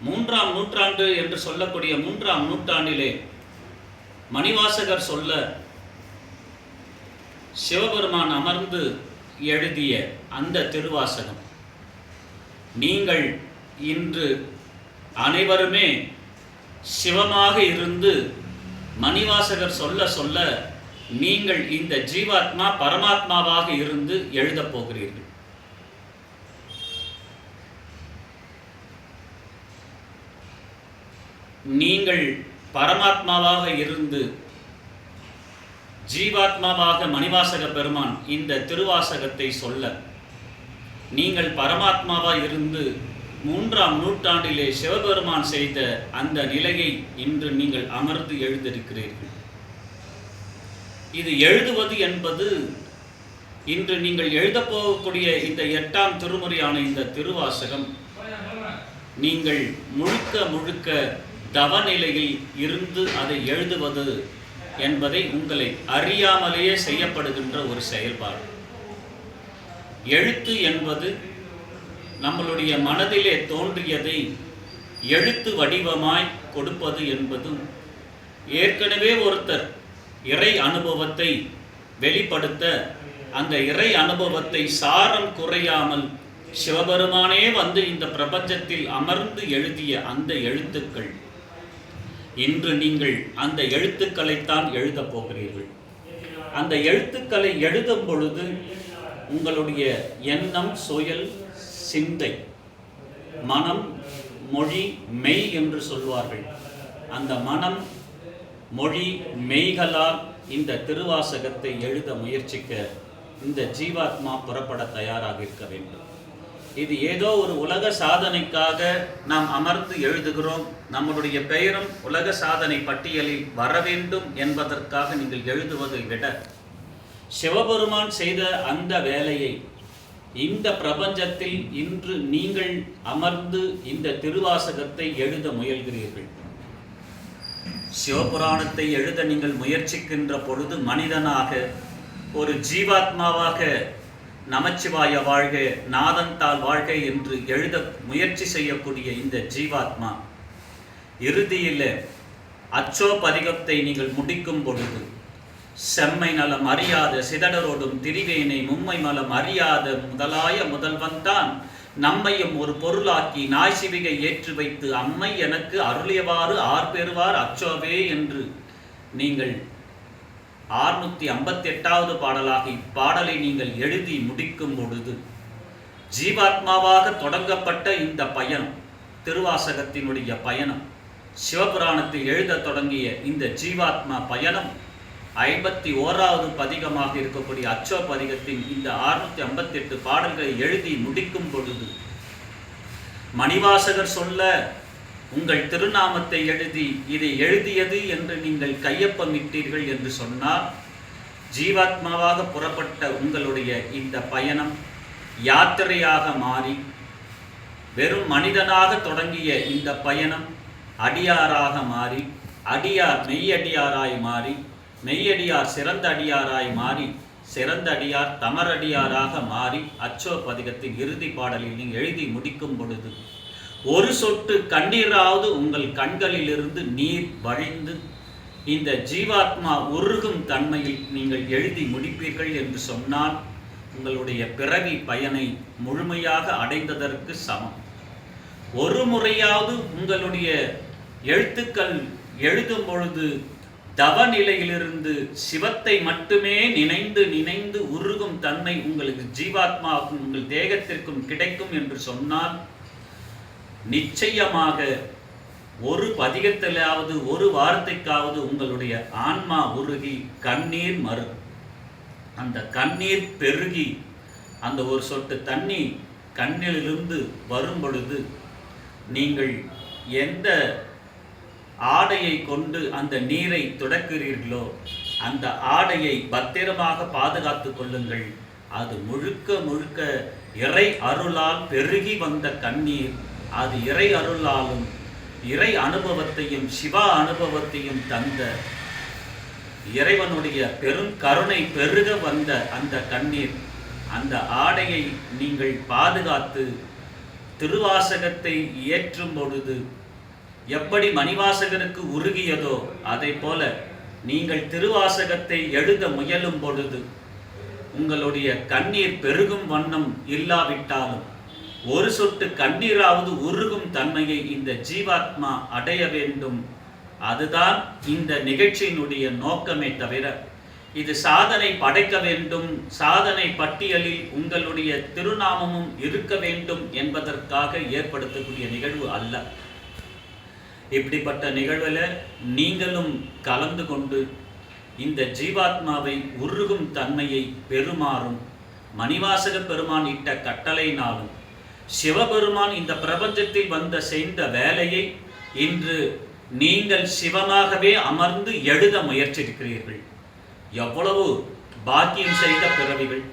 மூன்றாம் நூற்றாண்டு என்று சொல்லக்கூடிய மூன்றாம் நூற்றாண்டிலே மணிவாசகர் சொல்ல சிவபெருமான் அமர்ந்து எழுதிய அந்த திருவாசகம் நீங்கள் இன்று அனைவருமே சிவமாக இருந்து மணிவாசகர் சொல்ல சொல்ல நீங்கள் இந்த ஜீவாத்மா பரமாத்மாவாக இருந்து எழுதப் போகிறீர்கள். நீங்கள் பரமாத்மாவாக இருந்து ஜீவாத்மாவாக மணிவாசக பெருமான் இந்த திருவாசகத்தை சொல்ல நீங்கள் பரமாத்மாவாக இருந்து மூன்றாம் நூற்றாண்டிலே சிவபெருமான் செய்த அந்த நிலையை இன்று நீங்கள் அமர்ந்து எழுதியிருக்கிறீர்கள். இது எழுதுவது என்பது இன்று நீங்கள் எழுதப்போகக்கூடிய இந்த 8ஆம் திருமுறையான இந்த திருவாசகம் நீங்கள் முழுக்க முழுக்க தவநிலையில் இருந்து அதை எழுதுவது என்பதை உங்களை அறியாமலேயே செய்யப்படுகின்ற ஒரு செயல்பாடு. எழுத்து என்பது நம்மளுடைய மனதிலே தோன்றியதை எழுத்து வடிவமாய் கொடுப்பது என்பதும், ஏற்கனவே ஒருத்தர் இறை அனுபவத்தை வெளிப்படுத்த அந்த இறை அனுபவத்தை சாரம் குறையாமல் சிவபெருமானே வந்து இந்த பிரபஞ்சத்தில் அமர்ந்து எழுதிய அந்த எழுத்துக்கள் இன்று நீங்கள் அந்த எழுத்துக்களைத்தான் எழுதப் போகிறீர்கள். அந்த எழுத்துக்களை எழுதும் பொழுது உங்களுடைய எண்ணம், சொல், சிந்தை, மனம், மொழி, மெய் என்று சொல்வார்கள். அந்த மனம், மொழி, மெய்களால் இந்த திருவாசகத்தை எழுத முயற்சிக்க இந்த ஜீவாத்மா புறப்பட தயாராக இருக்க வேண்டும். இது ஏதோ ஒரு உலக சாதனைக்காக நாம் அமர்ந்து எழுதுகிறோம், நம்முடைய பெயரும் உலக சாதனை பட்டியலில் வர வேண்டும் என்பதற்காக நீங்கள் எழுதுவதை விட சிவபெருமான் செய்த அந்த வேலையை இந்த பிரபஞ்சத்தில் இன்று நீங்கள் அமர்ந்து இந்த திருவாசகத்தை எழுத முயல்கிறீர்கள். சிவபுராணத்தை எழுத நீங்கள் முயற்சிக்கின்ற பொழுது மனிதனாக ஒரு ஜீவாத்மாவாக நமச்சிவாய வாழ்க, நாதந்தாள் வாழ்க என்று எழுத முயற்சி செய்யக்கூடிய இந்த ஜீவாத்மா இறுதியில் அச்சோ பதிகத்தை நீங்கள் முடிக்கும் பொழுது செம்மை நலம் அறியாத சிதடரோடும் திரிவேனை மும்மை மலம் அறியாத முதலாய முதல்வன்தான் நம்மையும் ஒரு பொருளாக்கி நாய் சிவிகை ஏற்றி வைத்து அம்மை எனக்கு அருளியவாறு ஆர் பெறுவார் அச்சோவே என்று நீங்கள் 658வது பாடலாக இப்பாடலை நீங்கள் எழுதி முடிக்கும் பொழுது ஜீவாத்மாவாக தொடங்கப்பட்ட இந்த பயணம், திருவாசகத்தினுடைய பயணம், சிவபுராணத்தில் எழுத தொடங்கிய இந்த ஜீவாத்மா பயணம் 51வது பதிகமாக இருக்கக்கூடிய அச்சோ பதிகத்தின் இந்த 658 பாடல்களை எழுதி முடிக்கும் பொழுது மணிவாசகர் சொல்ல உங்கள் திருநாமத்தை எழுதி இதை எழுதியது என்று நீங்கள் கையொப்பமிட்டீர்கள் என்று சொன்னால் ஜீவாத்மாவாக புறப்பட்ட உங்களுடைய இந்த பயணம் யாத்திரையாக மாறி வெறும் மனிதனாக தொடங்கிய இந்த பயணம் அடியாராக மாறி, அடியார் மெய்யடியாராய் மாறி, மெய்யடியார் சிறந்த அடியாராய் மாறி, சிறந்த அடியார் தமரடியாராக மாறி அச்சோ பதிகத்தின் இறுதி பாடலில் நீங்கள் எழுதி முடிக்கும் பொழுது ஒரு சொட்டு கண்ணீராவது உங்கள் கண்களிலிருந்து நீர் வழிந்து இந்த ஜீவாத்மா உருகும் தன்மையில் நீங்கள் எழுதி முடிப்பீர்கள் என்று சொன்னால் உங்களுடைய பிறவி பயனை முழுமையாக அடைந்ததற்கு சமம். ஒரு முறையாவது உங்களுடைய எழுத்துக்கள் எழுதும் பொழுது தவநிலையிலிருந்து சிவத்தை மட்டுமே நினைந்து நினைந்து உருகும் தன்மை உங்களுக்கு ஜீவாத்மாவுக்கும் உங்கள் தேகத்திற்கும் கிடைக்கும் என்று சொன்னால் நிச்சயமாக ஒரு பதிகத்திலாவது ஒரு வார்த்தைக்காவது உங்களுடைய ஆன்மா உருகி கண்ணீர் மறும். அந்த கண்ணீர் பெருகி அந்த ஒரு சொட்டு தண்ணி கண்ணிலிருந்து வரும் பொழுது நீங்கள் எந்த ஆடையை கொண்டு அந்த நீரை துடைக்கிறீர்களோ அந்த ஆடையை பத்திரமாக பாதுகாத்து கொள்ளுங்கள். அது முழுக்க முழுக்க இறை அருளால் பெருகி வந்த கண்ணீர். அது இறை அருளாலும் இறை அனுபவத்தையும் சிவா அனுபவத்தையும் தந்த இறைவனுடைய பெரும் கருணை பெருக வந்த அந்த கண்ணீர். அந்த ஆடையை நீங்கள் பாதுகாத்து திருவாசகத்தை இயற்றும் பொழுது எப்படி மணிவாசகருக்கு உருகியதோ அதை போல நீங்கள் திருவாசகத்தை எழுத முயலும் பொழுது உங்களுடைய கண்ணீர் பெருகும் வண்ணம் இல்லாவிட்டாலும் ஒரு சொட்டு கண்ணீராவது உருகும் தன்மையை இந்த ஜீவாத்மா அடைய வேண்டும். அதுதான் இந்த நிகழ்ச்சியினுடைய நோக்கமே தவிர இது சாதனை படைக்க வேண்டும், சாதனை பட்டியலில் உங்களுடைய திருநாமமும் இருக்க வேண்டும் என்பதற்காக ஏற்படுத்தக்கூடிய நிகழ்வு அல்ல. இப்படிப்பட்ட நிகழ்வில் நீங்களும் கலந்து கொண்டு இந்த ஜீவாத்மாவை உருகும் தன்மையை பெறுமாறும் மணிவாசக பெருமான் இட்ட கட்டளையினாலும் சிவபெருமான் இந்த பிரபஞ்சத்தில் செய்த வேலையை இன்று நீங்கள் சிவமாகவே அமர்ந்து எழுத முயற்சிக்கிறீர்கள். எவ்வளவு பாக்கியம் செய்த பிறவிகள்,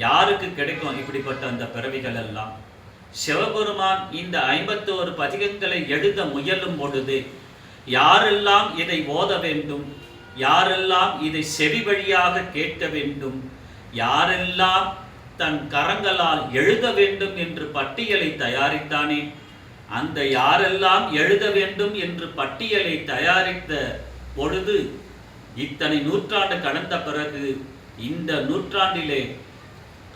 யாருக்கு கிடைக்கும் இப்படிப்பட்ட அந்த பிறவிகள் எல்லாம்? சிவபெருமான் இந்த 51 பதிகங்களை எழுத முயலும் பொழுது யாரெல்லாம் இதை ஓத வேண்டும், யாரெல்லாம் இதை செவி வழியாக கேட்க வேண்டும், யாரெல்லாம் தன் கரங்களால் எழுத வேண்டும் என்று பட்டியலை தயாரித்தானே, அந்த யாரெல்லாம் எழுத வேண்டும் என்று பட்டியலை தயாரித்த பொழுது இத்தனை நூற்றாண்டு கடந்த பிறகு இந்த நூற்றாண்டிலே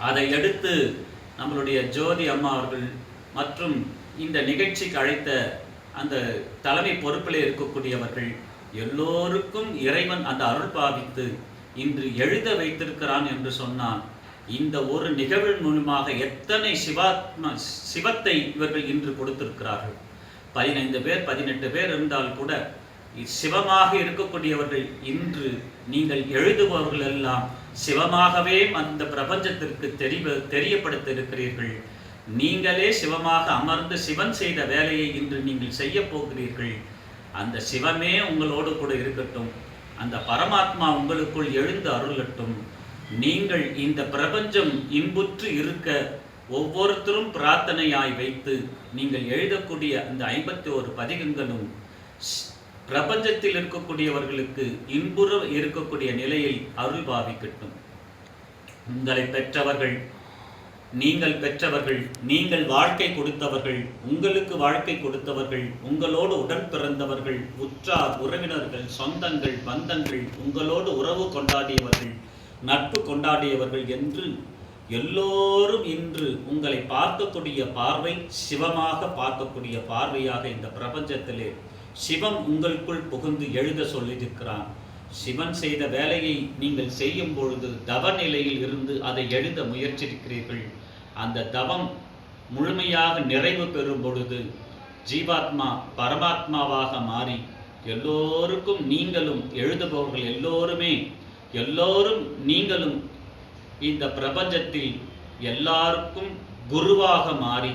அதை எடுத்து நம்மளுடைய ஜோதி அம்மா அவர்கள் மற்றும் இந்த நிகழ்ச்சிக்கு அழைத்த அந்த தலைமை பொறுப்பில் இருக்கக்கூடியவர்கள் எல்லோருக்கும் இறைவன் அந்த அருள் பாவித்து இன்று எழுத வைத்திருக்கிறான் என்று சொன்னான். இந்த ஒரு நிகழ்வு மூலமாக எத்தனை சிவத்தை இவர்கள் இன்று கொடுத்திருக்கிறார்கள். 15 பேர் 18 பேர் இருந்தால் கூட சிவமாக இருக்கக்கூடியவர்கள் இன்று நீங்கள் எழுதுபவர்கள் எல்லாம் சிவமாகவே அந்த பிரபஞ்சத்திற்கு தெரியப்படுத்த இருக்கிறீர்கள். நீங்களே சிவமாக அமர்ந்து சிவன் செய்த வேலையை இன்று நீங்கள் செய்ய போகிறீர்கள். அந்த சிவமே உங்களோடு கூட இருக்கட்டும், அந்த பரமாத்மா உங்களுக்குள் எழுந்து அருளட்டும். நீங்கள் இந்த பிரபஞ்சம் இன்புற்று இருக்க ஒவ்வொருத்தரும் பிரார்த்தனையாய் வைத்து நீங்கள் எழுதக்கூடிய அந்த 51 பதிகங்களும் பிரபஞ்சத்தில் இருக்கக்கூடியவர்களுக்கு இன்புற இருக்கக்கூடிய நிலையில் அருள் பாவிக்கட்டும். உங்களை பெற்றவர்கள், நீங்கள் பெற்றவர்கள், நீங்கள் வாழ்க்கை கொடுத்தவர்கள், உங்களுக்கு வாழ்க்கை கொடுத்தவர்கள், உங்களோடு உடன் பிறந்தவர்கள், உற்றார் உறவினர்கள், சொந்தங்கள், பந்தங்கள், உங்களோடு உறவு கொண்டாடியவர்கள், நட்பு கொண்டாடியவர்கள் என்று எல்லோரும் இன்று உங்களை பார்க்கக்கூடிய பார்வை சிவமாக பார்க்கக்கூடிய பார்வையாக இந்த பிரபஞ்சத்திலே சிவம் உங்களுக்குள் புகுந்து எழுத சொல்லியிருக்கிறான். சிவன் செய்த வேலையை நீங்கள் செய்யும் பொழுது தவ நிலையில் இருந்து அதை எழுத முயற்சிக்கிறீர்கள். அந்த தவம் முழுமையாக நிறைவு பெறும் பொழுது ஜீவாத்மா பரமாத்மாவாக மாறி எல்லோருக்கும் நீங்களும் எழுதுபவர்கள் எல்லோரும் நீங்களும் இந்த பிரபஞ்சத்தில் எல்லாருக்கும் குருவாக மாறி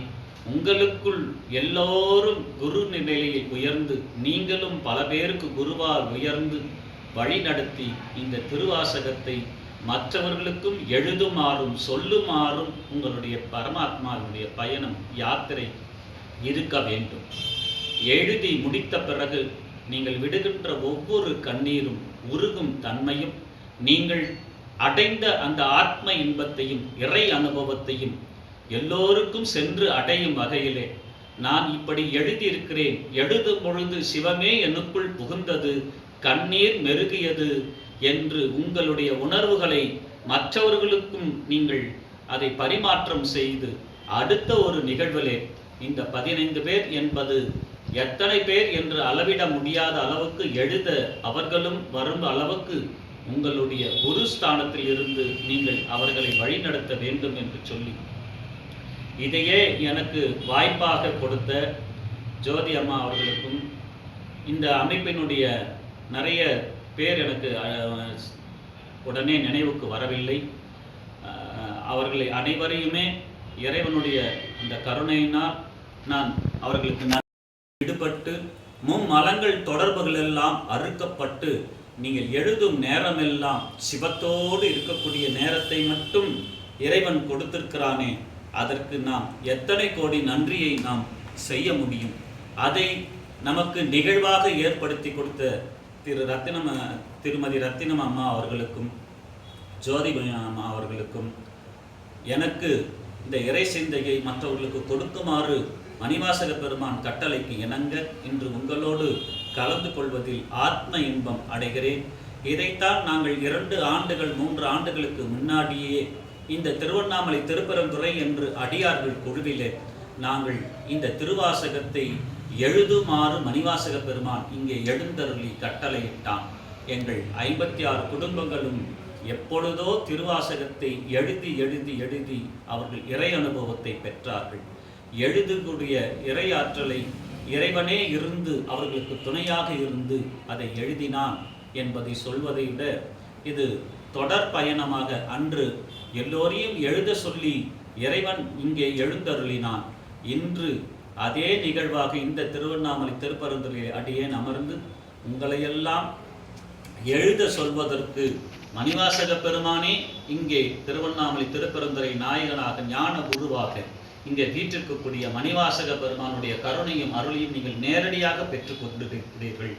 உங்களுக்குள் எல்லோரும் குரு நிலையை உயர்ந்து நீங்களும் பல பேருக்கு குருவாக உயர்ந்து வழி நடத்தி இந்த திருவாசகத்தை மற்றவர்களுக்கும் எழுதுமாறும் சொல்லுமாறும் உங்களுடைய பரமாத்மாவுடைய பயணம் யாத்திரை இருக்க வேண்டும். எழுதி முடித்த பிறகு நீங்கள் விடுகின்ற ஒவ்வொரு கண்ணீரும் உருகும் தன்மையும் நீங்கள் அடைந்த அந்த ஆத்ம இன்பத்தையும் இறை அனுபவத்தையும் எல்லோருக்கும் சென்று அடையும் வகையிலே நான் இப்படி எழுதியிருக்கிறேன், எழுதும் பொழுது சிவமே எனக்குள் புகுந்தது, கண்ணீர் மெருகியது என்று உங்களுடைய உணர்வுகளை மற்றவர்களுக்கும் நீங்கள் அதை பரிமாற்றம் செய்து அடுத்த ஒரு நிகழ்விலே இந்த 15 பேர் என்பது எத்தனை பேர் என்று அளவிட முடியாத அளவுக்கு எழுத அவர்களும் வரும் அளவுக்கு உங்களுடைய குரு ஸ்தானத்தில் இருந்து நீங்கள் அவர்களை வழிநடத்த வேண்டும் என்று சொல்லி இதையே எனக்கு வாய்ப்பாக கொடுத்த ஜோதி அம்மா அவர்களுக்கும் இந்த அமைப்பினுடைய நிறைய பேர் எனக்கு உடனே நினைவுக்கு வரவில்லை. அவர்களை அனைவரையுமே இறைவனுடைய இந்த கருணையினால் நான் அவர்களுக்கு ஈடுபட்டு மும்மலங்கள் தொடர்புகள் எல்லாம் அறுக்கப்பட்டு நீங்கள் எழுதும் நேரமெல்லாம் சிவத்தோடு இருக்கக்கூடிய நேரத்தை மட்டும் இறைவன் கொடுத்திருக்கிறானே, அதற்கு நாம் எத்தனை கோடி நன்றியை நாம் செய்ய முடியும். அதை நமக்கு நிகழ்வாக ஏற்படுத்தி கொடுத்த திருமதி ரத்தினம் அம்மா அவர்களுக்கும் ஜோதி அம்மா அவர்களுக்கும் எனக்கு இந்த இறை சிந்தையை மற்றவர்களுக்கு கொடுக்குமாறு மணிவாசக பெருமான் கட்டளைக்கு இணங்க இன்று உங்களோடு கலந்து கொள்வதில் ஆத்ம இன்பம் அடைகிறேன். இதைத்தான் நாங்கள் 2 ஆண்டுகள் 3 ஆண்டுகளுக்கு முன்னாடியே இந்த திருவண்ணாமலை திருப்பரந்துறை என்று அடியார்கள் குழுவிலே நாங்கள் இந்த திருவாசகத்தை எழுதுமாறு மணிவாசக பெருமான் இங்கே எழுந்தருளி கட்டளையிட்டான். எங்கள் 56 குடும்பங்களும் எப்பொழுதோ திருவாசகத்தை எழுதி எழுதி எழுதி அவர்கள் இறை அனுபவத்தை பெற்றார்கள். எழுதக்கூடிய இறை ஆற்றலை இறைவனே இருந்து அவர்களுக்கு துணையாக இருந்து அதை எழுதினான் என்பதை சொல்வதை விட இது தொடர் பயணமாக அன்று எல்லோரையும் எழுத சொல்லி இறைவன் இங்கே எழுந்தருளினான். இன்று அதே நிகழ்வாக இந்த திருவண்ணாமலை திருப்பரந்துரையில் அடியேன் அமர்ந்து உங்களையெல்லாம் எழுத சொல்வதற்கு மணிவாசக பெருமானே இங்கே திருவண்ணாமலை திருப்பரந்துரை நாயகனாக ஞான குருவாக இங்கே வீற்றிருக்கக்கூடிய மணிவாசக பெருமானுடைய கருணையும் அருளையும் நீங்கள் நேரடியாக பெற்றுக்கொண்டிருக்கிறீர்கள்.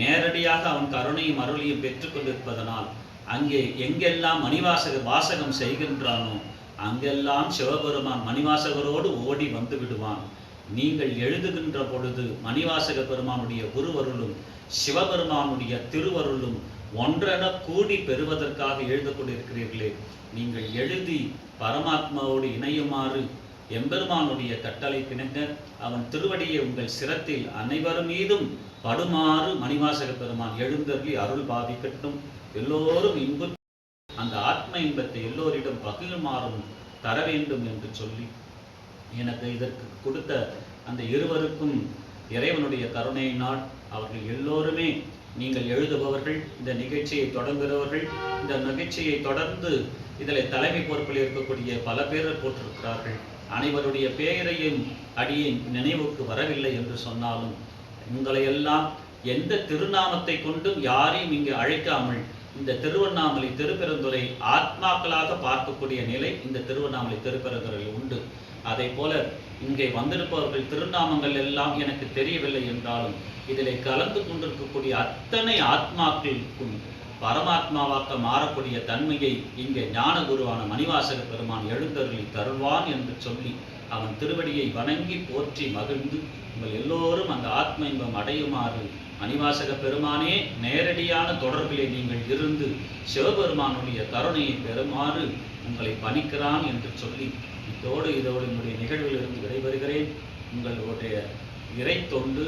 நேரடியாக அவன் கருணையும் அருளையும் பெற்றுக்கொண்டிருப்பதனால் அங்கே எங்கெல்லாம் மணிவாசக வாசகம் செய்கின்றானோ அங்கெல்லாம் சிவபெருமான் மணிவாசகரோடு ஓடி வந்து விடுவான். நீங்கள் எழுதுகின்ற பொழுது மணிவாசக பெருமானுடைய குருவருளும் சிவபெருமானுடைய திருவருளும் ஒன்றென கூடி பெறுவதற்காக எழுத கொண்டிருக்கிறீர்களே, நீங்கள் எழுதி பரமாத்மாவோடு இணையுமாறு எம்பெருமானுடைய கட்டளை பிணங்க அவன் திருவடியை உங்கள் சிரத்தில் அனைவர் மீதும் படுமாறு மணிவாசக பெருமான் எழுந்தருளி அருள் பாவிக்கட்டும். எல்லோரும் இன்பு அந்த ஆத்ம இன்பத்தை எல்லோரிடம் பகிருமாறும் தர வேண்டும் என்று சொல்லி எனக்கு இதற்கு கொடுத்த அந்த இருவருக்கும் இறைவனுடைய கருணையினால் அவர்கள் எல்லோருமே நீங்கள் எழுதுபவர்கள், இந்த நிகழ்ச்சியை தொடங்குகிறவர்கள், இந்த நிகழ்ச்சியை தொடர்ந்து இதில் தலைமை பொறுப்பில் இருக்கக்கூடிய பல பேர் போட்டிருக்கிறார்கள். அனைவருடைய பெயரையும் அடியேன் நினைவுக்கு வரவில்லை என்று சொன்னாலும் உங்களையெல்லாம் எந்த திருநாமத்தை கொண்டும் யாரையும் இங்கு அழைக்காமல் இந்த திருவண்ணாமலை திருப்பெருந்துறை ஆத்மாக்களாக பார்க்கக்கூடிய நிலை இந்த திருவண்ணாமலை திருப்பெருந்துறையில் உண்டு. அதை போல இங்கே வந்திருப்பவர்கள் திருநாமங்கள் எல்லாம் எனக்கு தெரியவில்லை என்றாலும் இதில் கலந்து கொண்டிருக்கக்கூடிய அத்தனை ஆத்மாக்களுக்கும் பரமாத்மாவாக்க மாறக்கூடிய தன்மையை இங்கே ஞான குருவான மணிவாசக பெருமான் எழுந்தருளி தருவான் என்று சொல்லி அவன் திருவடியை வணங்கி போற்றி மகிழ்ந்து உங்கள் எல்லோரும் அந்த ஆத்ம இன்பம் அடையுமாறு மணிவாசக பெருமானே நேரடியான தொடர்பிலே நீங்கள் இருந்து சிவபெருமானுடைய கருணையை பெறுமாறு உங்களை பணிக்கிறான் என்று சொல்லி இதோடு என்னுடைய நிகழ்விலிருந்து விடைபெறுகிறேன். உங்களுடைய இறை தொண்டு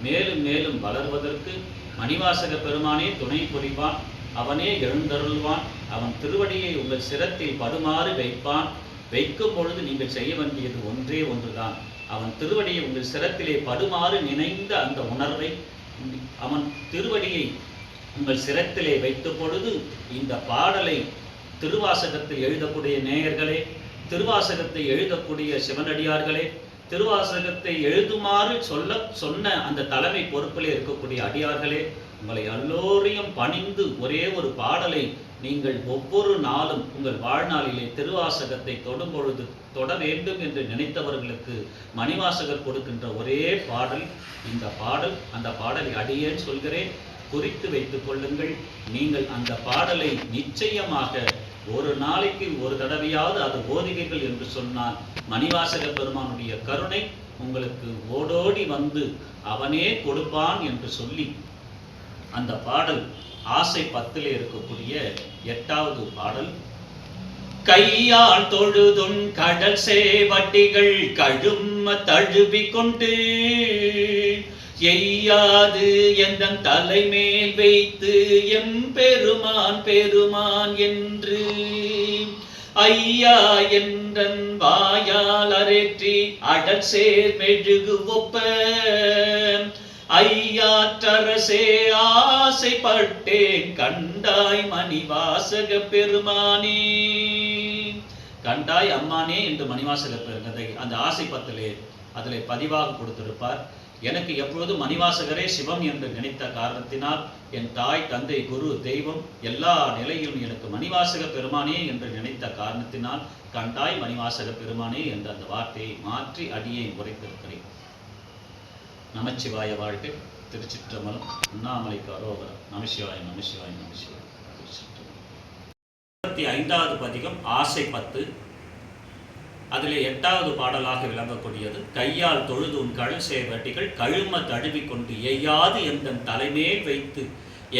மேலும் மேலும் வளர்வதற்கு மணிவாசக பெருமானே துணை புரிவான். அவனே எழுந்தருள்வான். அவன் திருவடியை உங்கள் சிரத்தில் படுமாறு வைப்பான். வைக்கும் பொழுது நீங்கள் செய்ய வேண்டியது ஒன்றே ஒன்றுதான். அவன் திருவடியை உங்கள் சிரத்திலே படுமாறு நினைந்த அந்த உணர்வை அவன் திருவடியை உங்கள் சிரத்திலே வைத்த பொழுது இந்த பாடலை திருவாசகத்தில் எழுதக்கூடிய நேயர்களே, திருவாசகத்தை எழுதக்கூடிய சிவனடியார்களே, திருவாசகத்தை எழுதுமாறு சொன்ன அந்த தலைமை பொறுப்பிலே இருக்கக்கூடிய அடியார்களே, உங்களை எல்லோரையும் பணிந்து ஒரே ஒரு பாடலை நீங்கள் ஒவ்வொரு நாளும் உங்கள் வாழ்நாளிலே திருவாசகத்தை தொடும் பொழுது தொட வேண்டும் என்று நினைத்தவர்களுக்கு மணிவாசகர் கொடுக்கின்ற ஒரே பாடல் இந்த பாடல். அந்த பாடலை அடியேன் சொல்கிறேன், குறித்து வைத்துக் கொள்ளுங்கள். நீங்கள் அந்த பாடலை நிச்சயமாக ஒரு நாளைக்கு ஒரு தடவையாவது அது ஓதுவீர்கள் என்று சொன்னால் மணிவாசக பெருமானுடைய கருணை உங்களுக்கு ஓடோடி வந்து அவனே கொடுப்பான் என்று சொல்லி அந்த பாடல் ஆசை 10 இருக்கக்கூடிய 8வது பாடல். கையால் தொழுதுன் கடல் சேவட்டிகள் கழும தழுவி கொண்டு எய்யாது எந்த தலைமேல் வைத்து எம்பெருமான் பெருமான் என்று ஐயா என்றன் வாயால் அரேற்றி அடல் சேர் மெழுகு ஒப்ப ஐயாற்றரசே ஆசைப்பட்டேன் கண்டாய் மணிவாசக பெருமானே. கண்டாய் அம்மானே என்று மணிவாசக பெருங்கதை அந்த ஆசை 10 அதில் பதிவாக கொடுத்திருப்பார். எனக்கு எப்பொழுது மணிவாசகரே சிவம் என்று நினைத்த காரணத்தினால் என் தாய் தந்தை குரு தெய்வம் எல்லா நிலையிலும் எனக்கு மணிவாசக பெருமானே என்று நினைத்த காரணத்தினால் கண்டாய் மணிவாசக பெருமானே என்ற அந்த வார்த்தையை மாற்றி அடியை உரைத்திருக்கிறேன். நமச்சிவாய வாழ்க. திருச்சிற்றம்பலம். அண்ணாமலைக்கு அரோகரம். நமசிவாய நமசிவாய நமசிவாய. 25வது பதிகம் ஆசை 10. அதிலே 8வது பாடலாக விளங்கக்கூடியது, கையால் தொழுது உன் கழல் சேவட்டிகள் கழும தழுவிக்கொண்டு எய்யாது எந்தன் தலைமேல் வைத்து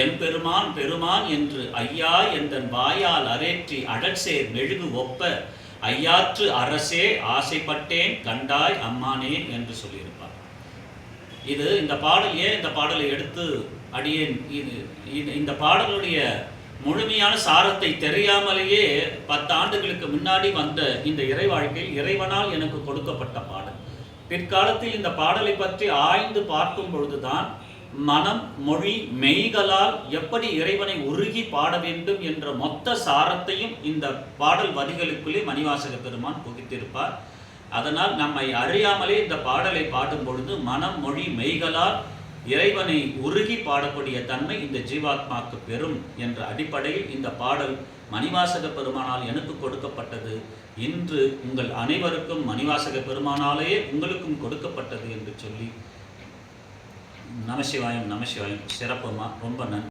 எம்பெருமான் பெருமான் என்று ஐயா எந்தன் வாயால் அரேற்றி அடற்சேர் மெழுகு ஒப்ப ஐயாற்று அரசே ஆசைப்பட்டேன் கண்டாய் அம்மானே என்று சொல்லியிருப்பார். இது இந்த பாடல் ஏன் இந்த பாடலை எடுத்து அடியேன் இந்த பாடலுடைய முழுமையான சாரத்தை தெரியாமலேயே 10 ஆண்டுகளுக்கு முன்னாடி வந்த இந்த இறை வாழ்க்கையில் இறைவனால் எனக்கு கொடுக்கப்பட்ட பாடல். பிற்காலத்தில் இந்த பாடலை பற்றி ஆய்ந்து பார்க்கும் பொழுதுதான் மனம் மொழி மெய்களால் எப்படி இறைவனை உருகி பாட வேண்டும் என்ற மொத்த சாரத்தையும் இந்த பாடல் வரிகளுக்குள்ளே மணிவாசக பெருமான் புகுத்திருப்பார். அதனால் நம்மை அறியாமலே இந்த பாடலை பாடும் பொழுது மனம் மொழி மெய்களால் இறைவனை உருகி பாடக்கூடிய தன்மை இந்த ஜீவாத்மாக்கு பெறும் என்ற அடிப்படையில் இந்த பாடல் மணிவாசக பெருமானால் எனக்கு கொடுக்கப்பட்டது. இன்று உங்கள் அனைவருக்கும் மணிவாசக பெருமானாலேயே உங்களுக்கும் கொடுக்கப்பட்டது என்று சொல்லி நமசிவாயம் நமசிவாயம் சிறப்புமா. ரொம்ப நன்றி.